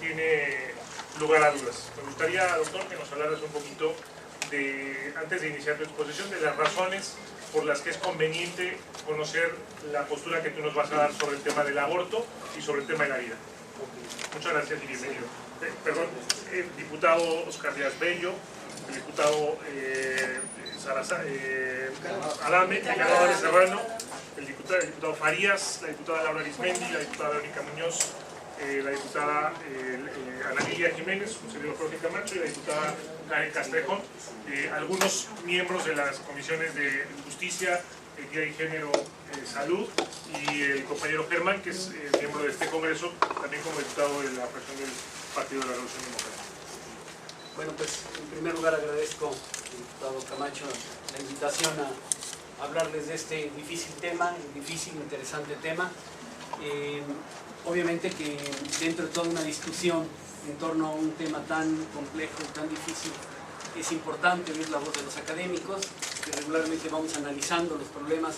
tiene lugar a dudas. Me gustaría, doctor, que nos hablaras un poquito antes de iniciar tu exposición, de las razones por las que es conveniente conocer la postura que tú nos vas a dar sobre el tema del aborto y sobre el tema de la vida. Muchas gracias y bienvenido. Perdón, el diputado Oscar Díaz Bello, el diputado Adame, Serrano, el diputado Farías, la diputada Laura Arismendi, la diputada Verónica Muñoz, la diputada Ana Lilia Jiménez, un servidor Jorge Camacho, y la diputada Karen Castrejón, algunos miembros de las comisiones de Justicia, Equidad y Género, Salud, y el compañero Germán, que es miembro de este Congreso, también como diputado de la fracción del Partido de la Revolución Democrática. Bueno, pues en primer lugar agradezco al diputado Camacho la invitación a hablarles de este difícil tema, interesante tema. Obviamente que dentro de toda una discusión en torno a un tema tan complejo y tan difícil, es importante oír la voz de los académicos, que regularmente vamos analizando los problemas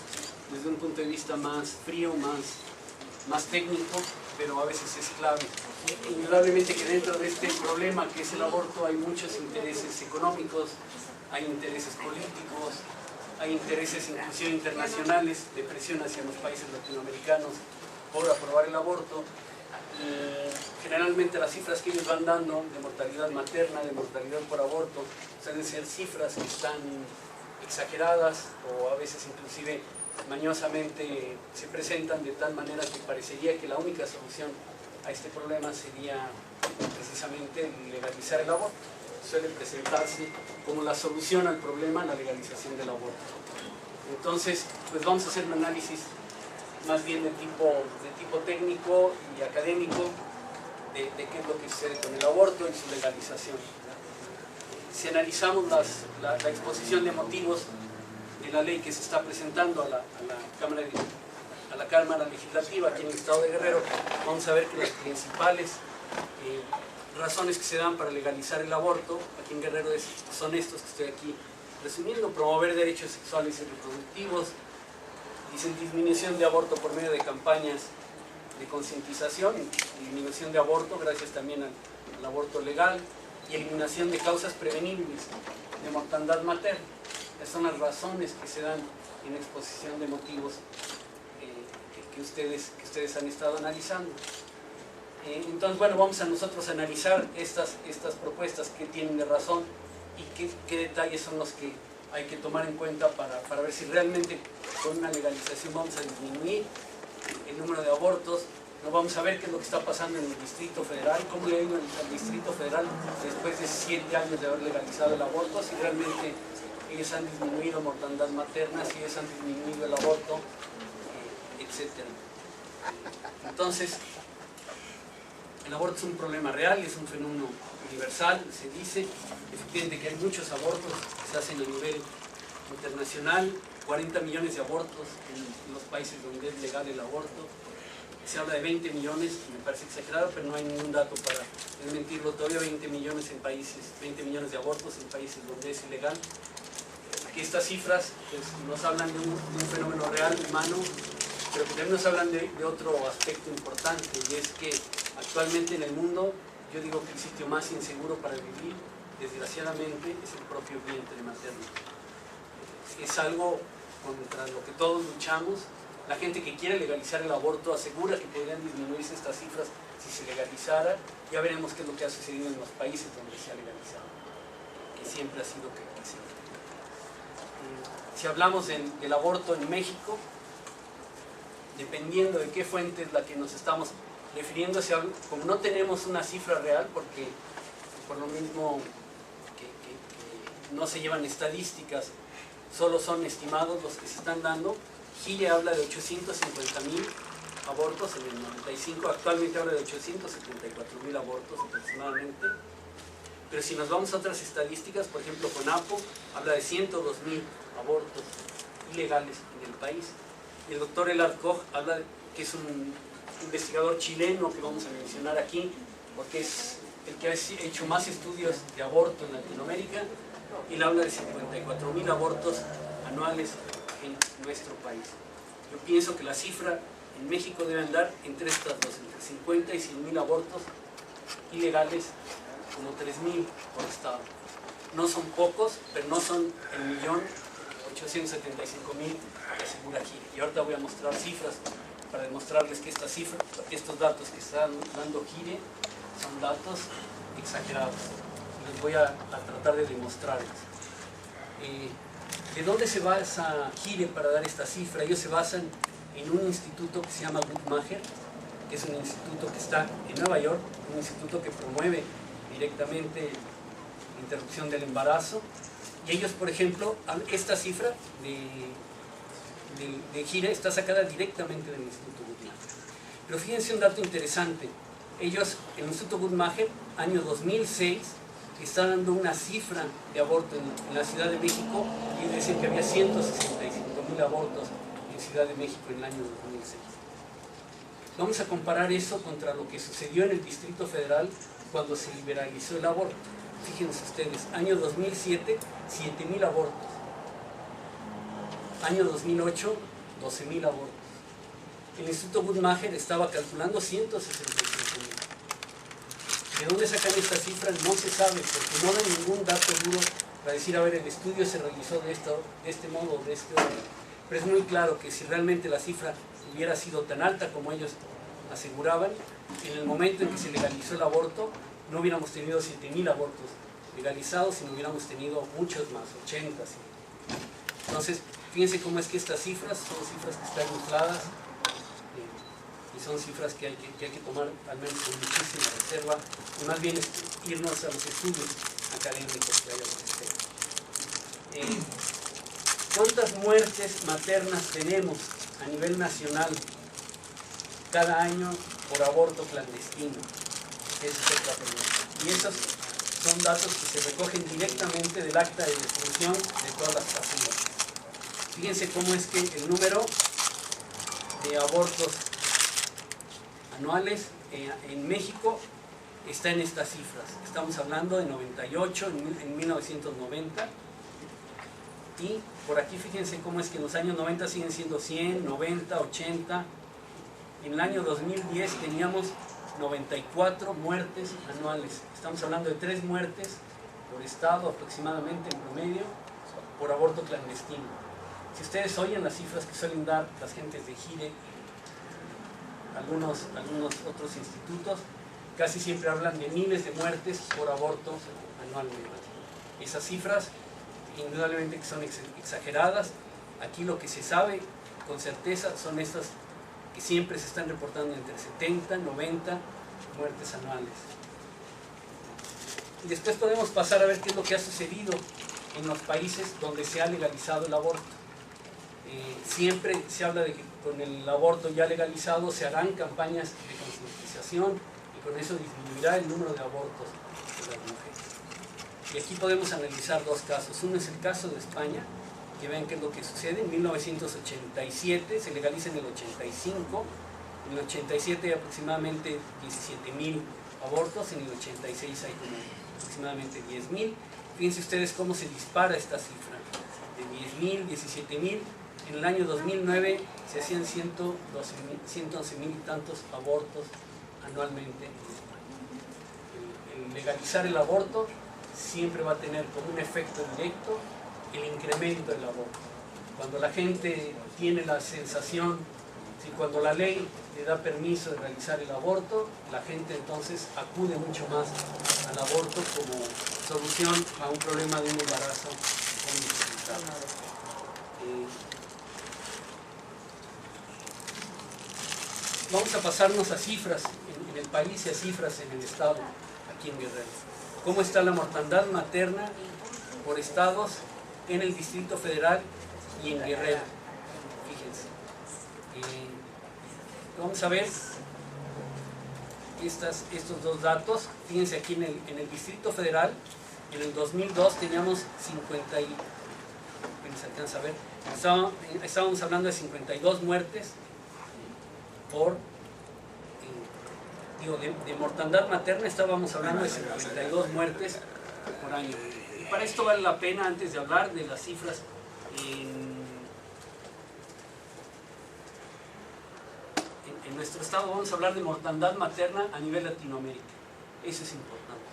desde un punto de vista más frío, más técnico, pero a veces es clave. Indudablemente que dentro de este problema que es el aborto hay muchos intereses económicos, hay intereses políticos, hay intereses inclusive internacionales de presión hacia los países latinoamericanos por aprobar el aborto. Y generalmente las cifras que ellos van dando de mortalidad materna, de mortalidad por aborto, suelen ser cifras que están exageradas o a veces inclusive mañosamente se presentan de tal manera que parecería que la única solución a este problema sería precisamente legalizar el aborto. Suele presentarse como la solución al problema la legalización del aborto. Entonces, pues vamos a hacer un análisis más bien de tipo técnico y académico de qué es lo que sucede con el aborto y su legalización. Si analizamos la exposición de motivos de la ley que se está presentando a la Cámara Legislativa aquí en el Estado de Guerrero, vamos a ver que las principales razones que se dan para legalizar el aborto aquí en Guerrero son estos que estoy aquí resumiendo: promover derechos sexuales y reproductivos, dicen disminución de aborto por medio de campañas de concientización, disminución de aborto gracias también al aborto legal, y eliminación de causas prevenibles de mortandad materna. Esas son las razones que se dan en exposición de motivos que ustedes han estado analizando. Entonces, bueno, vamos a nosotros a analizar estas propuestas que tienen de razón y qué detalles son los que hay que tomar en cuenta para ver si realmente con una legalización vamos a disminuir el número de abortos. No vamos a ver qué es lo que está pasando en el Distrito Federal, cómo le ha ido al Distrito Federal después de 7 años de haber legalizado el aborto, si realmente ellos han disminuido mortandad materna, si ellos han disminuido el aborto, etc. Entonces, el aborto es un problema real, es un fenómeno universal, se dice. Efectivamente que hay muchos abortos que se hacen a nivel internacional, 40 millones de abortos en los países donde es legal el aborto. Se habla de 20 millones, me parece exagerado, pero no hay ningún dato para desmentirlo. Todavía 20 millones de abortos en países donde es ilegal. Aquí estas cifras pues, nos hablan de un fenómeno real, humano, pero también nos hablan de otro aspecto importante, y es que actualmente en el mundo, yo digo que el sitio más inseguro para vivir, desgraciadamente, es el propio vientre materno. Es algo contra lo que todos luchamos. La gente que quiere legalizar el aborto asegura que podrían disminuirse estas cifras si se legalizara. Ya veremos qué es lo que ha sucedido en los países donde se ha legalizado, que siempre ha sido que se Si hablamos del aborto en México, dependiendo de qué fuente es la que nos estamos refiriendo, como no tenemos una cifra real, porque por lo mismo que no se llevan estadísticas, solo son estimados los que se están dando. Chile habla de 850,000 abortos en el 95, actualmente habla de 874,000 abortos aproximadamente. Pero si nos vamos a otras estadísticas, por ejemplo, CONAPO habla de 102,000 abortos ilegales en el país. Y el doctor Elad Koch habla, que es un investigador chileno que vamos a mencionar aquí, porque es el que ha hecho más estudios de aborto en Latinoamérica, y él habla de 54,000 abortos anuales en nuestro país. Yo pienso que la cifra en México debe andar entre estas dos, entre 50 y 100,000 abortos ilegales, como 3.000 por estado. No son pocos, pero no son el 1.875.000 que asegura Gire. Y ahorita voy a mostrar cifras para demostrarles que estas cifras, estos datos que está dando Gire son datos exagerados. Les voy a tratar de demostrarles. ¿De dónde se basa Gire para dar esta cifra? Ellos se basan en un instituto que se llama Guttmacher, que es un instituto que está en Nueva York, un instituto que promueve directamente la interrupción del embarazo. Y ellos, por ejemplo, esta cifra de Gire está sacada directamente del Instituto Guttmacher. Pero fíjense un dato interesante. Ellos, el Instituto Guttmacher, año 2006, está dando una cifra de aborto en la Ciudad de México, y es decir, que había 165.000 abortos en Ciudad de México en el año 2006. Vamos a comparar eso contra lo que sucedió en el Distrito Federal cuando se liberalizó el aborto. Fíjense ustedes, año 2007, 7.000 abortos. Año 2008, 12.000 abortos. El Instituto Guttmacher estaba calculando 165.000. ¿De dónde sacan estas cifras? No se sabe, porque no dan ningún dato duro para decir, a ver, el estudio se realizó de este modo o de este otro. Pero es muy claro que si realmente la cifra hubiera sido tan alta como ellos aseguraban, en el momento en que se legalizó el aborto, no hubiéramos tenido 7.000 abortos legalizados, sino hubiéramos tenido muchos más, 80. ¿Sí? Entonces, fíjense cómo es que estas cifras son cifras que están infladas, y son cifras que hay que tomar al menos con muchísima reserva, y más bien irnos a los estudios académicos que hay al respecto. ¿Cuántas muertes maternas tenemos a nivel nacional cada año por aborto clandestino? Esa es otra pregunta. Y esos son datos que se recogen directamente del acta de defunción de todas las pastillas. Fíjense cómo es que el número de abortos anuales en México está en estas cifras. Estamos hablando de 98, en 1990. Y por aquí fíjense cómo es que en los años 90 siguen siendo 100, 90, 80. En el año 2010 teníamos 94 muertes anuales. Estamos hablando de 3 muertes por estado aproximadamente en promedio por aborto clandestino. Si ustedes oyen las cifras que suelen dar las gentes de Gire, algunos otros institutos, casi siempre hablan de miles de muertes por aborto anualmente. Esas cifras indudablemente que son exageradas. Aquí lo que se sabe con certeza son estas que siempre se están reportando entre 70 y 90 muertes anuales. Y después podemos pasar a ver qué es lo que ha sucedido en los países donde se ha legalizado el aborto. Siempre se habla de que con el aborto ya legalizado se harán campañas de concientización y con eso disminuirá el número de abortos de las mujeres. Y aquí podemos analizar dos casos. Uno es el caso de España, que vean qué es lo que sucede. En 1987 se legaliza en el 85. En el 87 hay aproximadamente 17.000 abortos, en el 86 hay como aproximadamente 10.000. Fíjense ustedes cómo se dispara esta cifra, de 10.000, 17.000. En el año 2009 se hacían 111.000 y tantos abortos anualmente. El legalizar el aborto siempre va a tener como un efecto directo el incremento del aborto. Cuando la gente tiene la sensación, si cuando la ley le da permiso de realizar el aborto, la gente entonces acude mucho más al aborto como solución a un problema de un embarazo con dificultad. Vamos a pasarnos a cifras en el país y a cifras en el estado, aquí en Guerrero. ¿Cómo está la mortandad materna por estados en el Distrito Federal y en Guerrero? Fíjense. Vamos a ver estos dos datos. Fíjense aquí en el Distrito Federal, en el 2002 teníamos 50 y... ¿se alcanza a ver? Estábamos hablando de 52 muertes por... de mortandad materna estábamos hablando de 52 muertes por año. Y para esto vale la pena, antes de hablar de las cifras en nuestro estado, vamos a hablar de mortandad materna a nivel Latinoamérica. Eso es importante.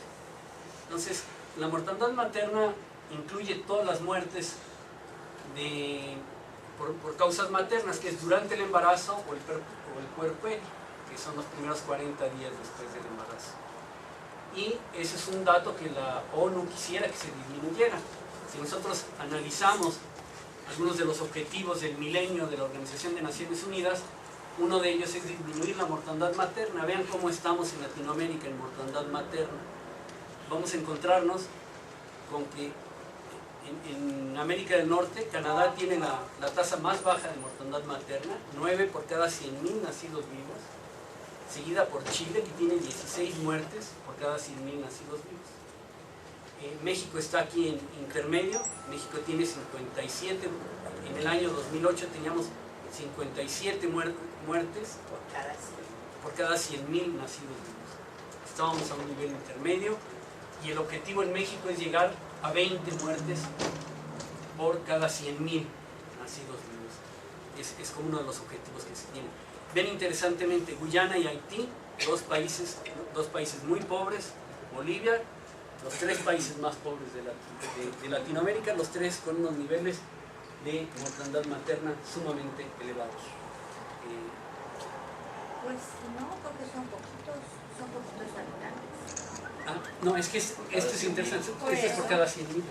Entonces, la mortandad materna incluye todas las muertes por causas maternas, que es durante el embarazo o el puerperio, que son los primeros 40 días después del embarazo. Y ese es un dato que la ONU quisiera que se disminuyera. Si nosotros analizamos algunos de los objetivos del milenio de la Organización de Naciones Unidas, uno de ellos es disminuir la mortandad materna. Vean cómo estamos en Latinoamérica en mortandad materna. Vamos a encontrarnos con que en América del Norte, Canadá tiene la tasa más baja de mortandad materna, 9 por cada 100.000 nacidos vivos, seguida por Chile, que tiene 16 muertes por cada 100.000 nacidos vivos. México está aquí en intermedio. México tiene 57, en el año 2008 teníamos 57 muertes por cada 100.000 nacidos vivos. Estábamos a un nivel intermedio y el objetivo en México es llegar a 20 muertes por cada 100.000 nacidos vivos. Es como uno de los objetivos que se tienen. Ven interesantemente, Guyana y Haití, dos países muy pobres, Bolivia, los 3 países más pobres de Latinoamérica, los 3 con unos niveles de mortandad materna sumamente elevados. Pues no, porque son poquitos habitantes. No, es que esto es interesante, esto es por cada 100.000.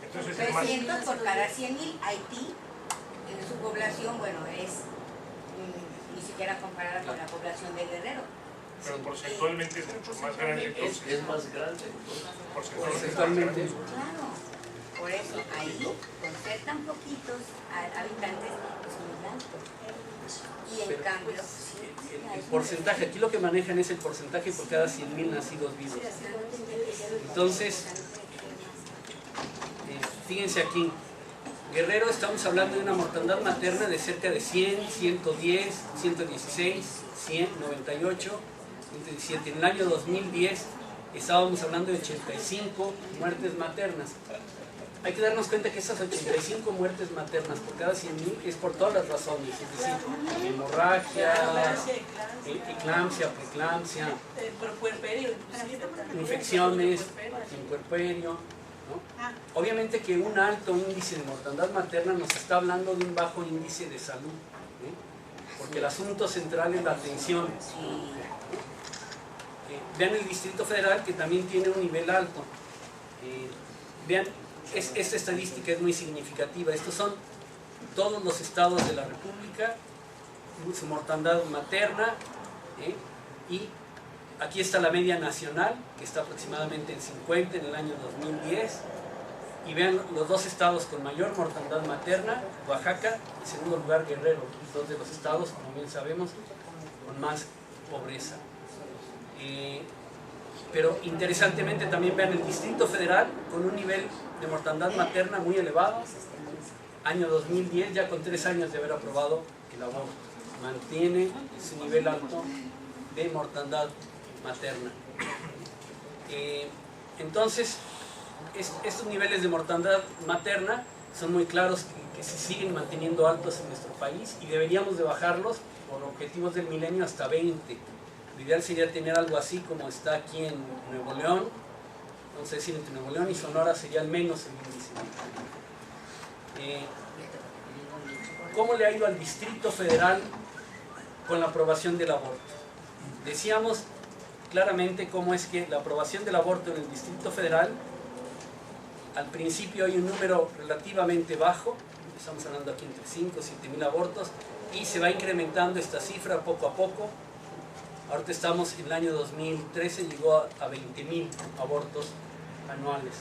Entonces, 300 por cada 100.000. Haití, en su población, bueno, es ni siquiera comparada con la población de Guerrero. pero porcentualmente es mucho más grande. Entonces, Es más grande. Porcentualmente. Claro, por eso ahí, con ser tan poquitos habitantes, es muy alto. Y en Pero, cambio, pues, sí, el porcentaje, aquí lo que manejan es el porcentaje por cada 100.000 nacidos vivos. Entonces, fíjense aquí, Guerrero, estamos hablando de una mortandad materna de cerca de 100, 110, 116, 100, 98, 117. En el año 2010 estábamos hablando de 85 muertes maternas. Hay que darnos cuenta que esas 85 muertes maternas por cada 100.000 es por todas las razones, es decir, hemorragia, eclampsia, preeclampsia, infecciones, en puerperio, ¿no? Obviamente que un alto índice de mortandad materna nos está hablando de un bajo índice de salud, ¿eh? Porque el asunto central es la atención. Vean el Distrito Federal, que también tiene un nivel alto. Vean, esta estadística es muy significativa. Estos son todos los estados de la República, su mortandad materna, y aquí está la media nacional, que está aproximadamente en 50 en el año 2010. Y vean los 2 estados con mayor mortandad materna, Oaxaca, y en segundo lugar Guerrero, 2 de los estados, como bien sabemos, con más pobreza. Pero interesantemente también vean el Distrito Federal con un nivel de mortandad materna muy elevado. Año 2010, ya con 3 años de haber aprobado el aborto, mantiene su nivel alto de mortandad materna. Entonces, estos niveles de mortandad materna son muy claros que se siguen manteniendo altos en nuestro país y deberíamos de bajarlos por objetivos del milenio hasta 20. Lo ideal sería tener algo así como está aquí en Nuevo León. Vamos a decir, entre Nuevo León y Sonora sería al menos el índice. ¿Cómo le ha ido al Distrito Federal con la aprobación del aborto? Decíamos claramente cómo es que la aprobación del aborto en el Distrito Federal, al principio hay un número relativamente bajo, estamos hablando aquí entre 5 y 7 mil abortos, y se va incrementando esta cifra poco a poco. Ahorita estamos en el año 2013, llegó a 20.000 abortos anuales.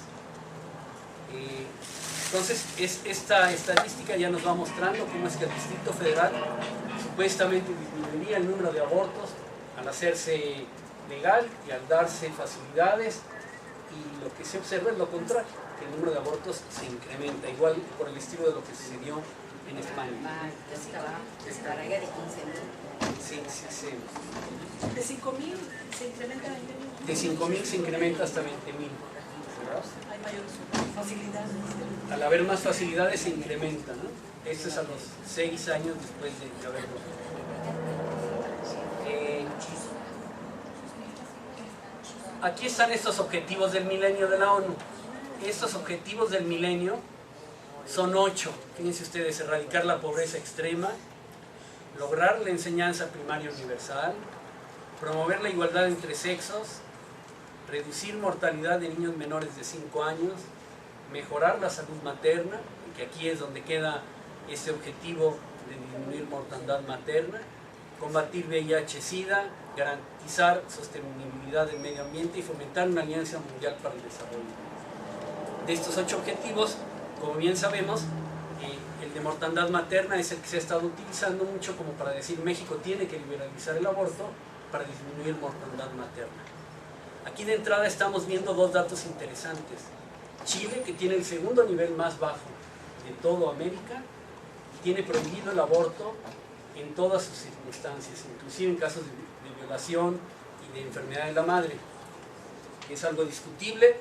Entonces, esta estadística ya nos va mostrando cómo es que el Distrito Federal supuestamente disminuiría el número de abortos al hacerse legal y al darse facilidades, y lo que se observa es lo contrario, que el número de abortos se incrementa, igual por el estilo de lo que sucedió en España. Estaba ya de 15.000. Sí. De 5.000 se incrementa a 20.000. De 5.000 se incrementa hasta 20.000. Hay mayores facilidades. Al haber más facilidades se incrementa, ¿no? Esto es a los 6 años después de haberlo. aquí están estos objetivos del milenio de la ONU. Estos objetivos del milenio son 8. Fíjense ustedes: erradicar la pobreza extrema, lograr la enseñanza primaria universal, promover la igualdad entre sexos, reducir mortalidad de niños menores de 5 años, mejorar la salud materna, que aquí es donde queda este objetivo de disminuir mortandad materna, combatir VIH-Sida, garantizar sostenibilidad del medio ambiente y fomentar una alianza mundial para el desarrollo. De estos 8 objetivos, como bien sabemos, el de mortandad materna es el que se ha estado utilizando mucho como para decir México tiene que liberalizar el aborto para disminuir mortandad materna. Aquí de entrada estamos viendo 2 datos interesantes. Chile, que tiene el segundo nivel más bajo de toda América, tiene prohibido el aborto en todas sus circunstancias, inclusive en casos de violación y de enfermedad de la madre. Es algo discutible,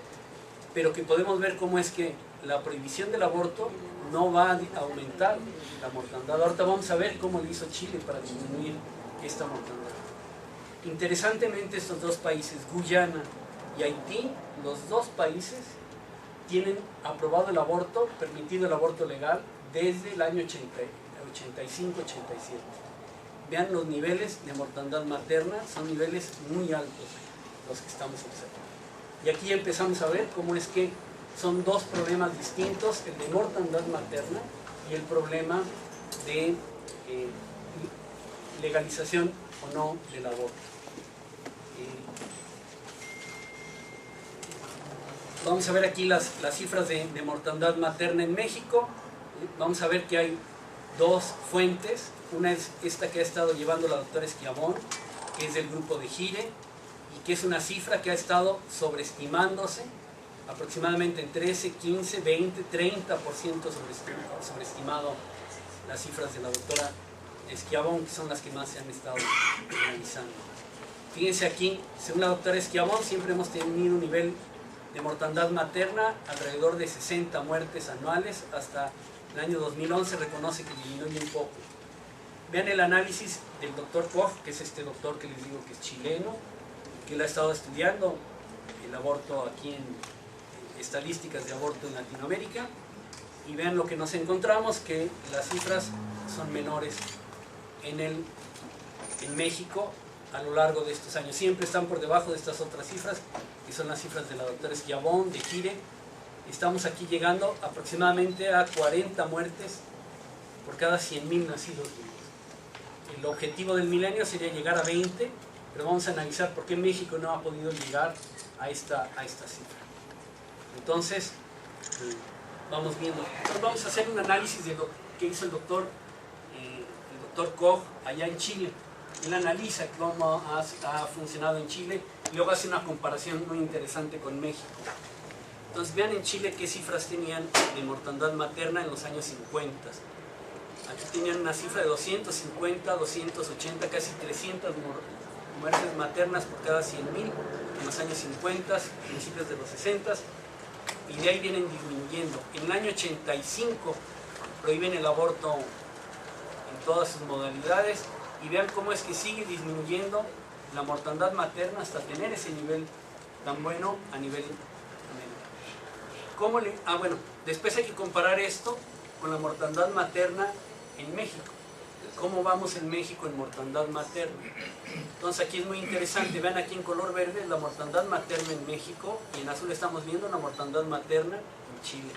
pero que podemos ver cómo es que la prohibición del aborto no va a aumentar la mortandad. Ahorita vamos a ver cómo lo hizo Chile para disminuir esta mortandad. Interesantemente, estos 2 países, Guyana y Haití, los 2 países tienen aprobado el aborto, permitido el aborto legal desde el año 85-87. Vean los niveles de mortandad materna, son niveles muy altos los que estamos observando. Y aquí empezamos a ver cómo es que son 2 problemas distintos, el de mortandad materna y el problema de legalización o no del aborto. Vamos a ver aquí las cifras de mortandad materna en México. Vamos a ver que hay 2 fuentes. Una es esta que ha estado llevando la doctora Schiavone, que es del grupo de Gire, y que es una cifra que ha estado sobreestimándose aproximadamente en 13, 15, 20, 30% sobreestimado las cifras de la doctora Schiavone, que son las que más se han estado analizando. Fíjense aquí, según la doctora Schiavone, siempre hemos tenido un nivel de mortandad materna alrededor de 60 muertes anuales. Hasta el año 2011 reconoce que disminuye un poco. Vean el análisis del doctor Koch, que es este doctor que les digo que es chileno, que él ha estado estudiando el aborto aquí en estadísticas de aborto en Latinoamérica, y vean lo que nos encontramos, que las cifras son menores en México a lo largo de estos años. Siempre están por debajo de estas otras cifras, que son las cifras de la doctora Schiavone, de Gire. Estamos aquí llegando aproximadamente a 40 muertes por cada 100.000 nacidos vivos. El objetivo del milenio sería llegar a 20, pero vamos a analizar por qué México no ha podido llegar a esta cifra. Entonces, vamos viendo. Entonces vamos a hacer un análisis de lo que hizo el doctor Koch allá en Chile. Él analiza cómo ha funcionado en Chile y luego hace una comparación muy interesante con México. Entonces vean en Chile qué cifras tenían de mortandad materna en los años 50. Aquí tenían una cifra de 250, 280, casi 300 muertes maternas por cada 100.000 en los años 50, principios de los 60, y de ahí vienen disminuyendo. En el año 85 prohíben el aborto en todas sus modalidades, y vean cómo es que sigue disminuyendo la mortandad materna hasta tener ese nivel tan bueno a nivel américa. Bueno, después hay que comparar esto con la mortandad materna en México. ¿Cómo vamos en México en mortandad materna? Entonces aquí es muy interesante, vean aquí en color verde la mortandad materna en México, y en azul estamos viendo la mortandad materna en Chile.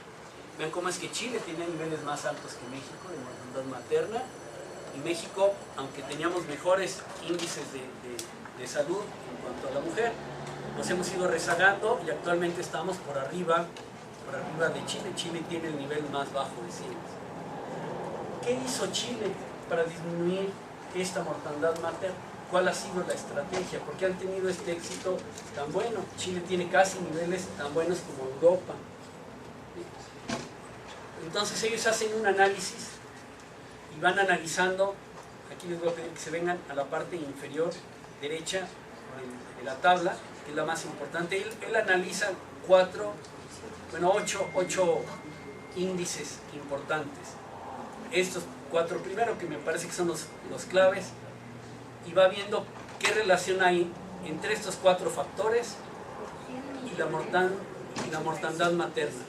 Vean cómo es que Chile tiene niveles más altos que México de mortandad materna, y México, aunque teníamos mejores índices de salud en cuanto a la mujer, nos hemos ido rezagando y actualmente estamos por arriba de Chile. Chile tiene el nivel más bajo de ciencia. ¿Qué hizo Chile para disminuir esta mortandad materna? ¿Cuál ha sido la estrategia? ¿Por qué han tenido este éxito tan bueno? Chile tiene casi niveles tan buenos como Europa. Entonces ellos hacen un análisis y van analizando. Aquí les voy a pedir que se vengan a la parte inferior derecha de la tabla, que es la más importante. Él analiza 8 índices importantes. Estos 4 primero, que me parece que son los claves, y va viendo qué relación hay entre estos 4 factores y la mortandad materna.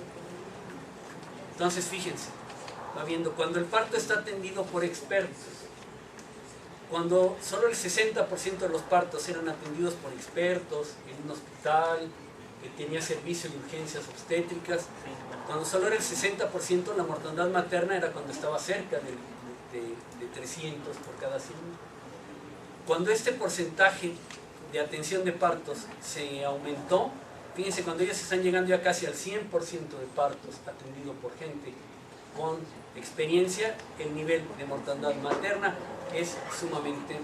Entonces fíjense, va viendo, cuando el parto está atendido por expertos, cuando solo el 60% de los partos eran atendidos por expertos en un hospital que tenía servicio de urgencias obstétricas, cuando solo era el 60%, la mortandad materna era cuando estaba cerca de 300 por cada 100. Cuando este porcentaje de atención de partos se aumentó, fíjense, cuando ellos están llegando ya casi al 100% de partos atendidos por gente con experiencia, el nivel de mortandad materna es sumamente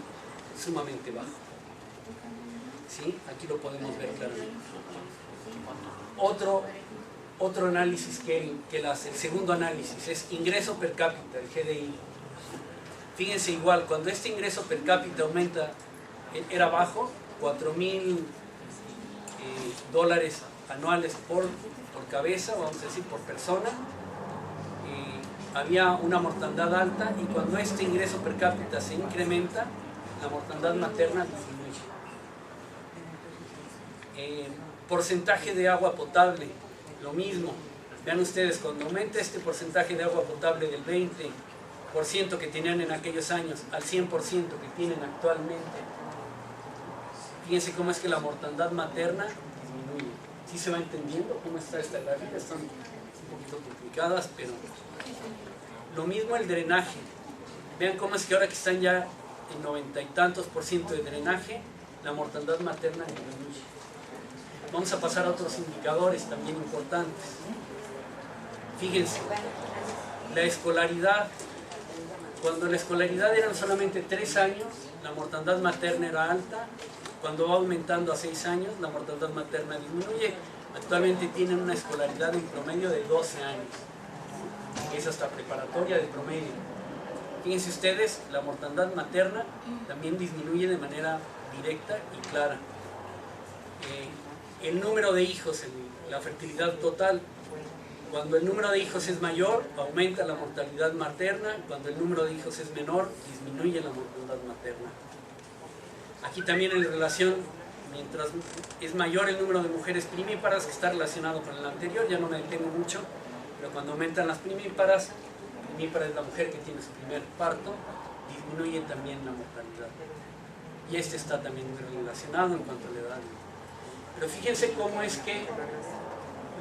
bajo. ¿Sí? Aquí lo podemos ver claramente. Otro análisis que él hace, el segundo análisis, es ingreso per cápita, el GDI. Fíjense igual, cuando este ingreso per cápita aumenta, era bajo, $4,000 anuales por cabeza, vamos a decir, por persona. Había una mortandad alta, y cuando este ingreso per cápita se incrementa, la mortandad materna disminuye. Porcentaje de agua potable, lo mismo. Vean ustedes, cuando aumenta este porcentaje de agua potable del 20% que tenían en aquellos años al 100% que tienen actualmente, fíjense cómo es que la mortandad materna disminuye. ¿Sí se va entendiendo cómo está esta gráfica? Están un poquito complicadas, pero lo mismo el drenaje. Vean cómo es que ahora que están ya en 90 y tantos % de drenaje, la mortandad materna disminuye. Vamos a pasar a otros indicadores también importantes. Fíjense, la escolaridad. Cuando la escolaridad eran solamente 3 años, la mortandad materna era alta. Cuando va aumentando a 6 años, la mortandad materna disminuye. Actualmente tienen una escolaridad en promedio de 12 años. Es hasta preparatoria de promedio. Fíjense ustedes, la mortandad materna también disminuye de manera directa y clara. El número de hijos, la fertilidad total. Cuando el número de hijos es mayor, aumenta la mortalidad materna. Cuando el número de hijos es menor, disminuye la mortalidad materna. Aquí también en relación, mientras es mayor el número de mujeres primíparas, que está relacionado con el anterior, ya no me detengo mucho, pero cuando aumentan las primíparas es la mujer que tiene su primer parto, disminuye también la mortalidad. Y este está también muy relacionado en cuanto a la edad. Pero fíjense cómo es que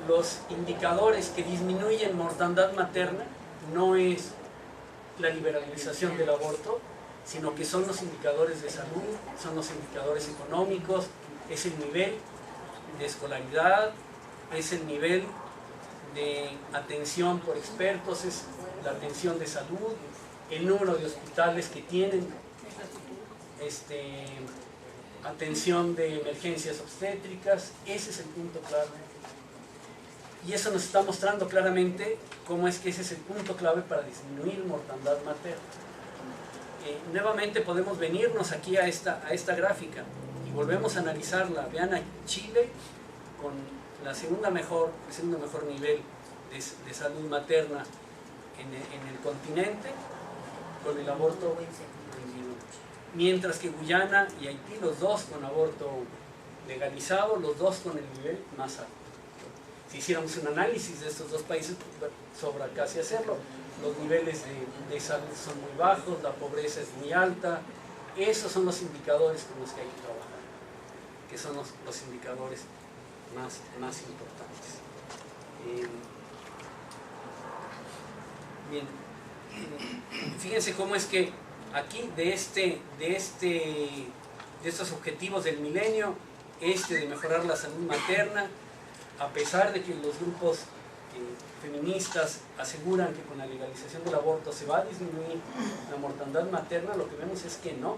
los indicadores que disminuyen mortandad materna no es la liberalización del aborto, sino que son los indicadores de salud, son los indicadores económicos, es el nivel de escolaridad, es el nivel de atención por expertos, es la atención de salud, el número de hospitales que tienen atención de emergencias obstétricas. Ese es el punto clave. Y eso nos está mostrando claramente cómo es que ese es el punto clave para disminuir mortandad materna. Nuevamente podemos venirnos aquí a esta gráfica y volvemos a analizarla. Vean a Chile con el segundo mejor nivel de salud materna en el continente, con el aborto prohibido. Mientras que Guyana y Haití, los dos con aborto legalizado, los dos con el nivel más alto. Si hiciéramos un análisis de estos dos países, sobra casi hacerlo. Los niveles de salud son muy bajos, la pobreza es muy alta. Esos son los indicadores con los que hay que trabajar, que son los indicadores más importantes. Bien, fíjense cómo es que aquí de estos objetivos del milenio, de mejorar la salud materna, a pesar de que los grupos feministas aseguran que con la legalización del aborto se va a disminuir la mortandad materna, lo que vemos es que no.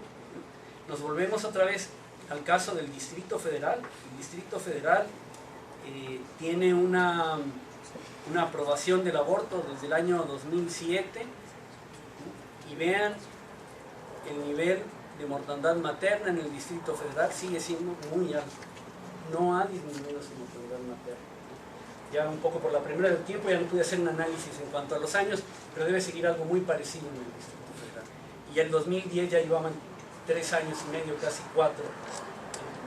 Nos volvemos otra vez al caso del Distrito Federal. El Distrito Federal tiene una aprobación del aborto desde el año 2007, y vean el nivel de mortandad materna en el Distrito Federal sigue siendo muy alto. No ha disminuido su mortandad materna. Ya un poco por la premura del tiempo ya no pude hacer un análisis en cuanto a los años, pero debe seguir algo muy parecido en el Distrito Federal. Y en 2010 ya llevaban 3 años y medio, casi 4,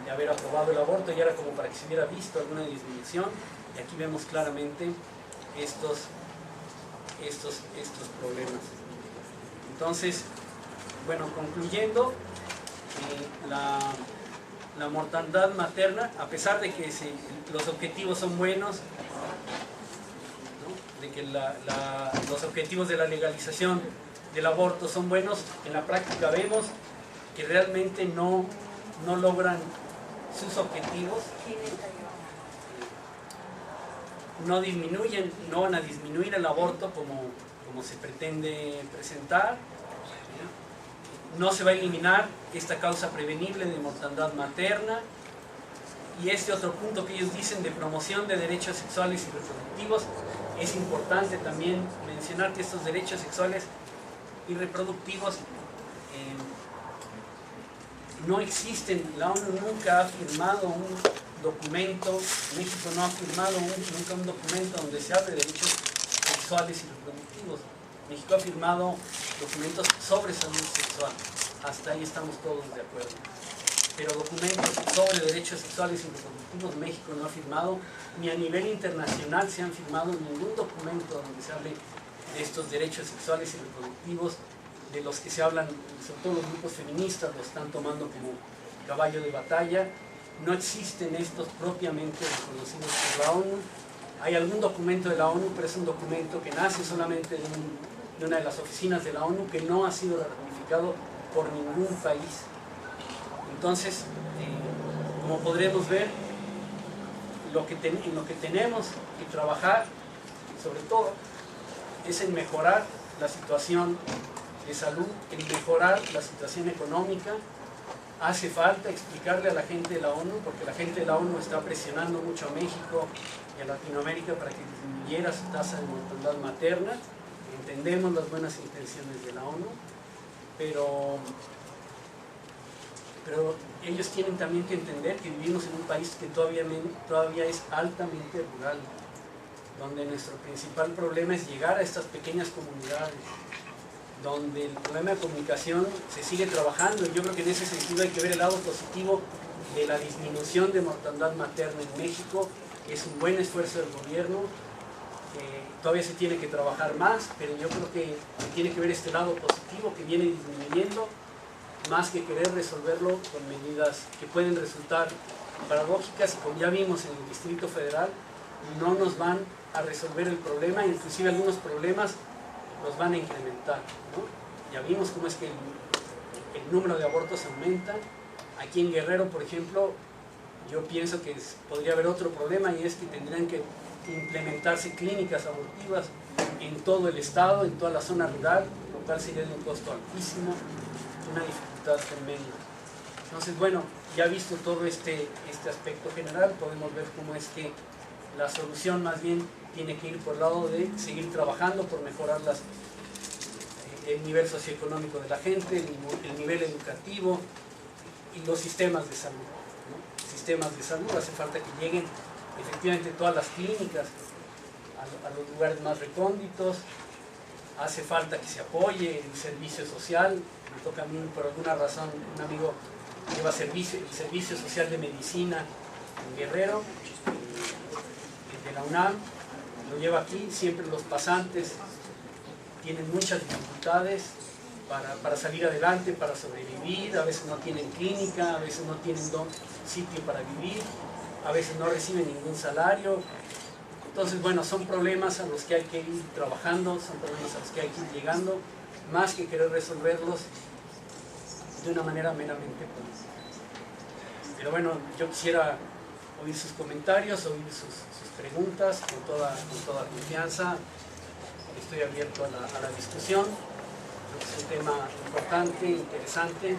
de haber aprobado el aborto, y era como para que se hubiera visto alguna disminución, y aquí vemos claramente estos problemas. Entonces, bueno, concluyendo, la mortandad materna, a pesar de que los objetivos son buenos, ¿no?, de que los objetivos de la legalización del aborto son buenos, en la práctica vemos que realmente no logran sus objetivos, no van a disminuir el aborto como se pretende presentar, no se va a eliminar esta causa prevenible de mortandad materna, y este otro punto que ellos dicen de promoción de derechos sexuales y reproductivos. Es importante también mencionar que estos derechos sexuales y reproductivos no existen. La ONU nunca ha firmado un documento, México no ha firmado nunca un documento donde se hable de derechos sexuales y reproductivos. México ha firmado documentos sobre salud sexual, hasta ahí estamos todos de acuerdo. Pero documentos sobre derechos sexuales y reproductivos México no ha firmado, ni a nivel internacional se han firmado ningún documento donde se hable de estos derechos sexuales y reproductivos, de los que se hablan, sobre todo los grupos feministas, los están tomando como caballo de batalla. No existen estos propiamente reconocidos por la ONU. Hay algún documento de la ONU, pero es un documento que nace solamente de una de las oficinas de la ONU, que no ha sido ratificado por ningún país. Entonces, como podremos ver, en lo que tenemos que trabajar, sobre todo, es en mejorar la situación de salud, en mejorar la situación económica. Hace falta explicarle a la gente de la ONU, porque la gente de la ONU está presionando mucho a México y a Latinoamérica para que disminuyera su tasa de mortandad materna. Entendemos las buenas intenciones de la ONU, pero ellos tienen también que entender que vivimos en un país que todavía es altamente rural, donde nuestro principal problema es llegar a estas pequeñas comunidades, donde el problema de comunicación se sigue trabajando, y yo creo que en ese sentido hay que ver el lado positivo de la disminución de mortandad materna en México, que es un buen esfuerzo del gobierno. Todavía se tiene que trabajar más, pero yo creo que se tiene que ver este lado positivo que viene disminuyendo, más que querer resolverlo con medidas que pueden resultar paradójicas, y como ya vimos en el Distrito Federal, no nos van a resolver el problema, inclusive algunos problemas los van a incrementar, ¿no? Ya vimos cómo es que el número de abortos aumenta. Aquí en Guerrero, por ejemplo, yo pienso que podría haber otro problema, y es que tendrían que implementarse clínicas abortivas en todo el estado, en toda la zona rural, lo cual sería de un costo altísimo, una dificultad tremenda. Entonces, bueno, ya visto todo este aspecto general, podemos ver cómo es que la solución más bien tiene que ir por el lado de seguir trabajando por mejorar el nivel socioeconómico de la gente, el nivel educativo y los sistemas de salud, ¿no? Sistemas de salud, hace falta que lleguen efectivamente todas las clínicas a los lugares más recónditos, hace falta que se apoye el servicio social. Me toca a mí, por alguna razón, un amigo lleva el servicio social de medicina en Guerrero, de la UNAM, lo lleva aquí. Siempre los pasantes tienen muchas dificultades para salir adelante, para sobrevivir. A veces no tienen clínica, a veces no tienen sitio para vivir, a veces no reciben ningún salario. Entonces, bueno, son problemas a los que hay que ir trabajando, son problemas a los que hay que ir llegando, más que querer resolverlos de una manera meramente política. Pero bueno, yo quisiera oír sus comentarios, oír sus preguntas con toda confianza. Estoy abierto a la discusión. Creo que es un tema importante, interesante.